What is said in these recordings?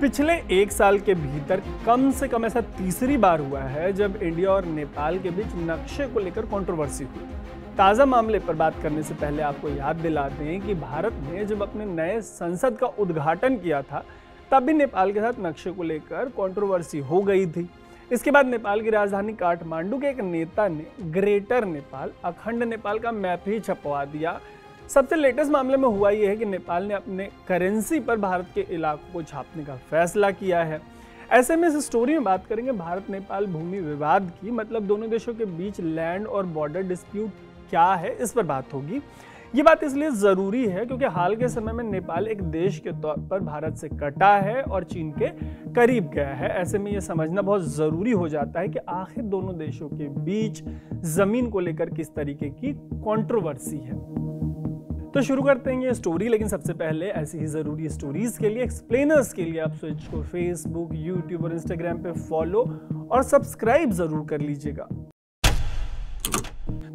पिछले एक साल के भीतर कम से कम ऐसा तीसरी बार हुआ है जब इंडिया और नेपाल के बीच नक्शे को लेकर कंट्रोवर्सी हुई। ताज़ा मामले पर बात करने से पहले आपको याद दिला दें कि भारत ने जब अपने नए संसद का उद्घाटन किया था तब भी नेपाल के साथ नक्शे को लेकर कंट्रोवर्सी हो गई थी। इसके बाद नेपाल की राजधानी काठमांडू के एक नेता ने ग्रेटर नेपाल, अखंड नेपाल का मैप ही छपवा दिया। सबसे लेटेस्ट मामले में हुआ यह है कि नेपाल ने अपने करेंसी पर भारत के इलाकों को छापने का फैसला किया है। ऐसे में इस स्टोरी में बात करेंगे भारत नेपाल भूमि विवाद की, मतलब दोनों देशों के बीच लैंड और बॉर्डर डिस्प्यूट क्या है, इस पर बात होगी। ये बात इसलिए ज़रूरी है क्योंकि हाल के समय में नेपाल एक देश के तौर पर भारत से कटा है और चीन के करीब गया है। ऐसे में ये समझना बहुत ज़रूरी हो जाता है कि आखिर दोनों देशों के बीच ज़मीन को लेकर किस तरीके की कंट्रोवर्सी है। तो शुरू करते हैं ये स्टोरी, लेकिन सबसे पहले ऐसी ही ज़रूरी स्टोरीज़ के लिए, एक्सप्लेनर्स के लिए आप स्विच को फेसबुक, यूट्यूब और इंस्टाग्राम पे फॉलो और सब्सक्राइब ज़रूर कर लीजिएगा।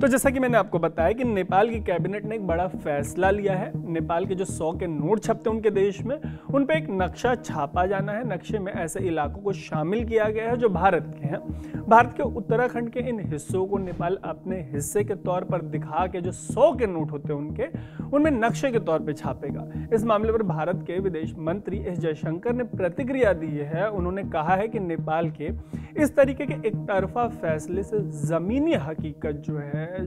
तो जैसा कि मैंने आपको बताया कि नेपाल की कैबिनेट ने एक बड़ा फैसला लिया है। नेपाल के जो 100 के नोट छपते हैं उनके देश में, उन पे एक नक्शा छापा जाना है। नक्शे में ऐसे इलाकों को शामिल किया गया है जो भारत के हैं। भारत के उत्तराखंड के इन हिस्सों को नेपाल अपने हिस्से के तौर पर दिखा के जो 100 के नोट होते हैं उनके, उनमें नक्शे के तौर पर छापेगा। इस मामले पर भारत के विदेश मंत्री एस जयशंकर ने प्रतिक्रिया दी है। उन्होंने कहा है कि नेपाल के इस तरीके के एक तरफा फैसले से जमीनी हकीकत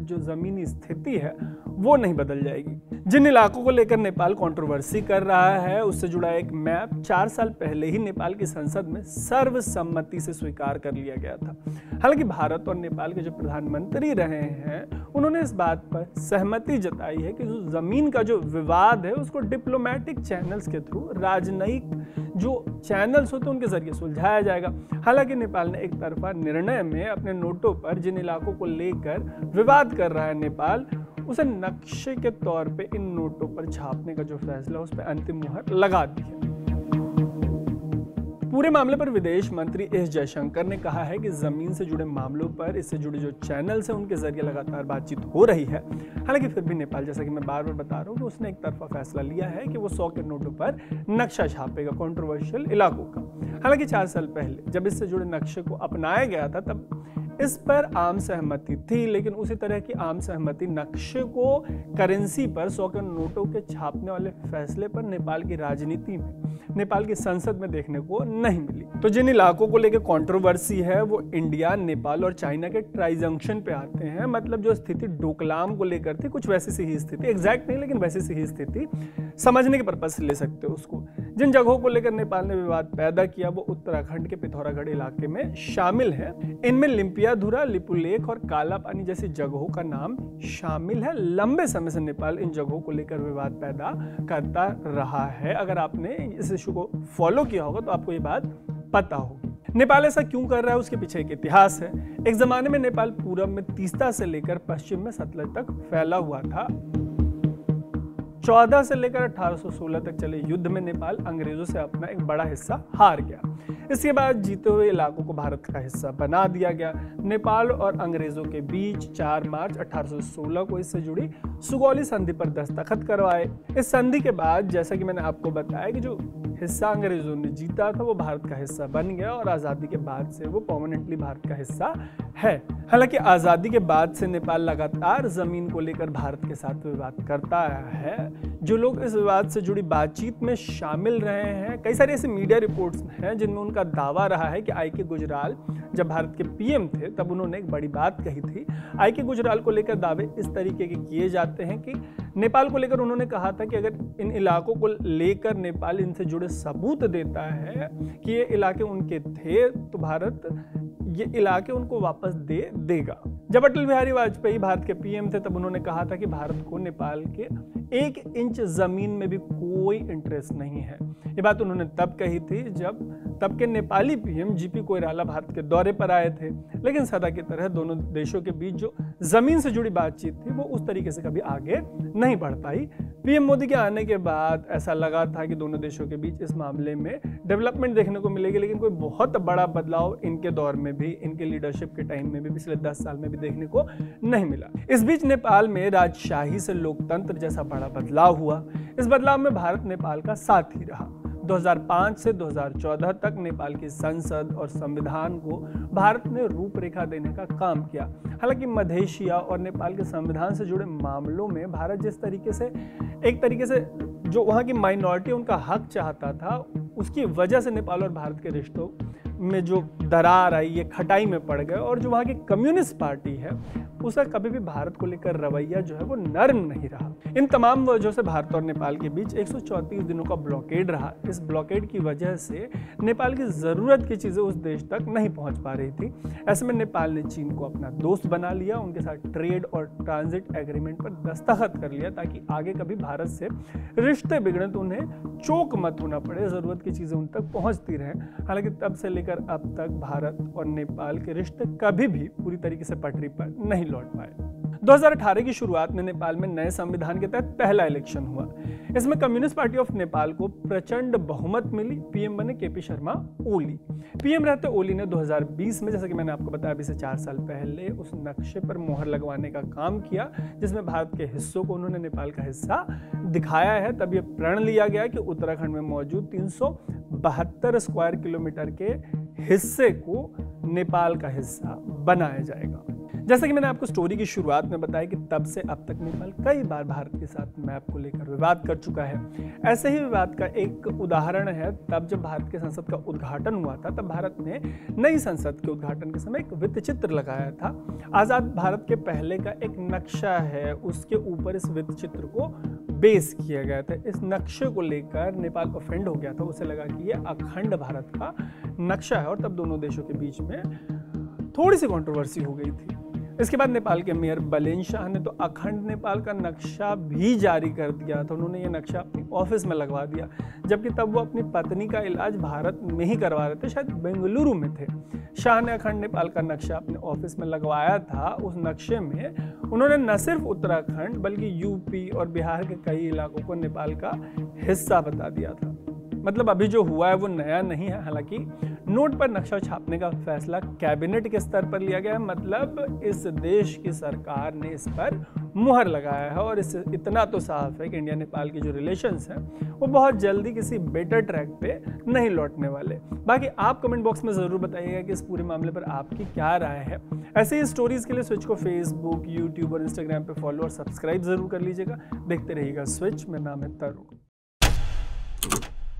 जो जमीनी स्थिति है वो नहीं बदल जाएगी। जिन इलाकों को लेकर नेपाल कंट्रोवर्सी कर रहा है उससे जुड़ा एक मैप 4 साल पहले ही नेपाल की संसद में सर्वसम्मति से स्वीकार कर लिया गया था। हालांकि भारत और नेपाल के जो प्रधानमंत्री रहे हैं उन्होंने इस बात पर सहमति जताई है कि जो जमीन का जो विवाद है उसको डिप्लोमेटिक चैनल्स के थ्रू, राजनयिक जो चैनल्स होते हैं उनके जरिए सुलझाया जाएगा। हालांकि नेपाल ने एक तरफा निर्णय में अपने नोटों पर जिन इलाकों को लेकर विवाद कर रहा है नेपाल, उसे नक्शे के तौर पे इन नोटों पर छापने का जो फैसला उस पर अंतिम मुहर लगा दी है। पूरे मामले पर विदेश मंत्री एस जयशंकर ने कहा है कि जमीन से जुड़े मामलों पर इससे जुड़े जो चैनल्स हैं उनके जरिए लगातार बातचीत हो रही है। हालांकि फिर भी नेपाल, जैसा कि मैं बार बार बता रहा हूँ, कि उसने एक तरफा फैसला लिया है कि वो 100 के नोटों पर नक्शा छापेगा कंट्रोवर्शियल इलाकों का। हालांकि 4 साल पहले जब इससे जुड़े नक्शे को अपनाया गया था तब इस पर आम सहमति थी, लेकिन उसी तरह की आम सहमति नक्शे को करेंसी पर 100 के नोटों के छापने वाले फैसले पर नेपाल की राजनीति में, नेपाल की संसद में देखने को नहीं मिली। तो जिन इलाकों को लेकर कंट्रोवर्सी है वो इंडिया, नेपाल और चाइना के ट्राई जंक्शन पे आते हैं। मतलब जो स्थिति डोकलाम को लेकर थी, कुछ वैसी सी ही स्थिति, एग्जैक्ट नहीं लेकिन वैसी सी ही स्थिति, समझने के पर्पज से ले सकते हो उसको। जिन जगहों को लेकर नेपाल ने विवाद पैदा किया वो उत्तराखंड के पिथौरागढ़ इलाके में शामिल है। इनमें लिम्पियाधुरा, लिपुलेख और काला पानी जैसी जगहों का नाम शामिल है। लंबे समय से नेपाल इन जगहों को लेकर विवाद पैदा करता रहा है। अगर आपने इस इशू को फॉलो किया होगा तो आपको ये बात पता होगी। नेपाल ऐसा क्यों कर रहा है उसके पीछे एक इतिहास है। एक जमाने में नेपाल पूरब में तीस्ता से लेकर पश्चिम में सतलज तक फैला हुआ था। 14 से लेकर 1816 तक चले युद्ध में नेपाल अंग्रेजों से अपना एक बड़ा हिस्सा हार गया। इसके बाद जीते हुए इलाकों को भारत का हिस्सा बना दिया गया। नेपाल और अंग्रेजों के बीच 4 मार्च 1816 को इससे जुड़ी सुगौली संधि पर दस्तखत करवाए। इस संधि के बाद, जैसा कि मैंने आपको बताया, कि जो हिस्सा अंग्रेजों ने जीता था वो भारत का हिस्सा बन गया और आज़ादी के बाद से वो परमानेंटली भारत का हिस्सा है। हालांकि आज़ादी के बाद से नेपाल लगातार जमीन को लेकर भारत के साथ विवाद करता आया है। जो लोग इस विवाद से जुड़ी बातचीत में शामिल रहे हैं, कई सारी ऐसी मीडिया रिपोर्ट्स हैं जिनमें उनका दावा रहा है कि आई.के. गुजराल जब भारत के पीएम थे तब उन्होंने एक बड़ी बात कही थी। आई.के. गुजराल को लेकर दावे इस तरीके के किए जाते हैं कि नेपाल को लेकर उन्होंने कहा था कि अगर इन इलाकों को लेकर नेपाल इनसे जुड़े सबूत देता है कि ये इलाके उनके थे तो भारत ये इलाके उनको वापस दे देगा। जब अटल बिहारी वाजपेयी भारत के पीएम थे तब उन्होंने कहा था कि भारत को नेपाल के 1 इंच जमीन में भी कोई इंटरेस्ट नहीं है। ये बात उन्होंने तब कही थी जब तब के नेपाली पीएम जीपी कोइराला भारत के दौरे पर आए थे। लेकिन सदा की तरह दोनों देशों के बीच जो जमीन से जुड़ी बातचीत थी वो उस तरीके से कभी आगे नहीं बढ़ पाई। पीएम मोदी के आने के बाद ऐसा लगा था कि दोनों देशों के बीच इस मामले में डेवलपमेंट देखने को मिलेगी, लेकिन कोई बहुत बड़ा बदलाव इनके दौर में भी, इनके लीडरशिप के टाइम में भी, पिछले 10 साल में भी देखने को नहीं मिला। इस बीच नेपाल में राजशाही से लोकतंत्र जैसा बड़ा बदलाव हुआ। इस बदलाव में भारत नेपाल का साथ ही रहा। 2005 से 2014 तक नेपाल की संसद और संविधान को भारत ने रूपरेखा देने का काम किया। हालांकि मधेशिया और नेपाल के संविधान से जुड़े मामलों में भारत जिस तरीके से जो वहाँ की माइनॉरिटी उनका हक चाहता था, उसकी वजह से नेपाल और भारत के रिश्तों में जो दरार आई, ये खटाई में पड़ गए। और जो वहाँ की कम्युनिस्ट पार्टी है, उसका कभी भी भारत को लेकर रवैया जो है वो नर्म नहीं रहा। इन तमाम वजहों से भारत और नेपाल के बीच 134 दिनों का ब्लॉकेड रहा। इस ब्लॉकेड की वजह से नेपाल की ज़रूरत की चीज़ें उस देश तक नहीं पहुंच पा रही थी। ऐसे में नेपाल ने चीन को अपना दोस्त बना लिया, उनके साथ ट्रेड और ट्रांजिट एग्रीमेंट पर दस्तखत कर लिया, ताकि आगे कभी भारत से रिश्ते बिगड़े तो उन्हें चोक मत होना पड़े, ज़रूरत की चीज़ें उन तक पहुँचती रहें। हालांकि तब से लेकर अब तक भारत और नेपाल के रिश्ते कभी भी पूरी तरीके से पटरी पर नहीं लौट पाए। 2018 की शुरुआत में नेपाल में नए संविधान के तहत पहला इलेक्शन हुआ। इसमें कम्युनिस्ट पार्टी ऑफ नेपाल को प्रचंड बहुमत मिली। पीएम बने केपी शर्मा ओली। पीएम रहते ओली ने 2020 में, जैसा कि मैंने आपको बताया अभी से 4 साल पहले, उस नक्शे पर मोहर लगवाने का काम किया जिसमें भारत के हिस्सों को उन्होंने नेपाल का हिस्सा दिखाया है। तब यह प्रण लिया गया कि उत्तराखंड में मौजूद 372 स्क्वायर किलोमीटर के हिस्से को नेपाल का हिस्सा बनाया जाएगा। जैसा कि मैंने आपको स्टोरी की शुरुआत में बताया कि तब से अब तक नेपाल कई बार भारत के साथ मैप को लेकर विवाद कर चुका है। ऐसे ही विवाद का एक उदाहरण है, तब जब भारत के संसद का उद्घाटन हुआ था, तब भारत ने नई संसद के उद्घाटन के समय एक वृत्त चित्र लगाया था। आज़ाद भारत के पहले का एक नक्शा है, उसके ऊपर इस वृत्त चित्र को बेस किया गया था। इस नक्शे को लेकर नेपाल ऑफेंड हो गया था, उसे लगा कि ये अखंड भारत का नक्शा है, और तब दोनों देशों के बीच में थोड़ी सी कंट्रोवर्सी हो गई थी। इसके बाद नेपाल के मेयर बलेन शाह ने तो अखंड नेपाल का नक्शा भी जारी कर दिया था। उन्होंने ये नक्शा अपनी ऑफिस में लगवा दिया, जबकि तब वो अपनी पत्नी का इलाज भारत में ही करवा रहे थे, शायद बेंगलुरु में थे। शाह ने अखंड नेपाल का नक्शा अपने ऑफिस में लगवाया था। उस नक्शे में उन्होंने न सिर्फ उत्तराखंड बल्कि यूपी और बिहार के कई इलाकों को नेपाल का हिस्सा बता दिया था। मतलब अभी जो हुआ है वो नया नहीं है। हालांकि नोट पर नक्शा छापने का फैसला कैबिनेट के स्तर पर लिया गया है, मतलब इस देश की सरकार ने इस पर मुहर लगाया है। और इससे इतना तो साफ है कि इंडिया नेपाल के जो रिलेशंस हैं वो बहुत जल्दी किसी बेटर ट्रैक पे नहीं लौटने वाले। बाकी आप कमेंट बॉक्स में ज़रूर बताइएगा कि इस पूरे मामले पर आपकी क्या राय है। ऐसे ही स्टोरीज के लिए स्विच को फेसबुक, यूट्यूब और इंस्टाग्राम पे फॉलो और सब्सक्राइब जरूर कर लीजिएगा। देखते रहिएगा स्विच। मेरा नाम है तरुण।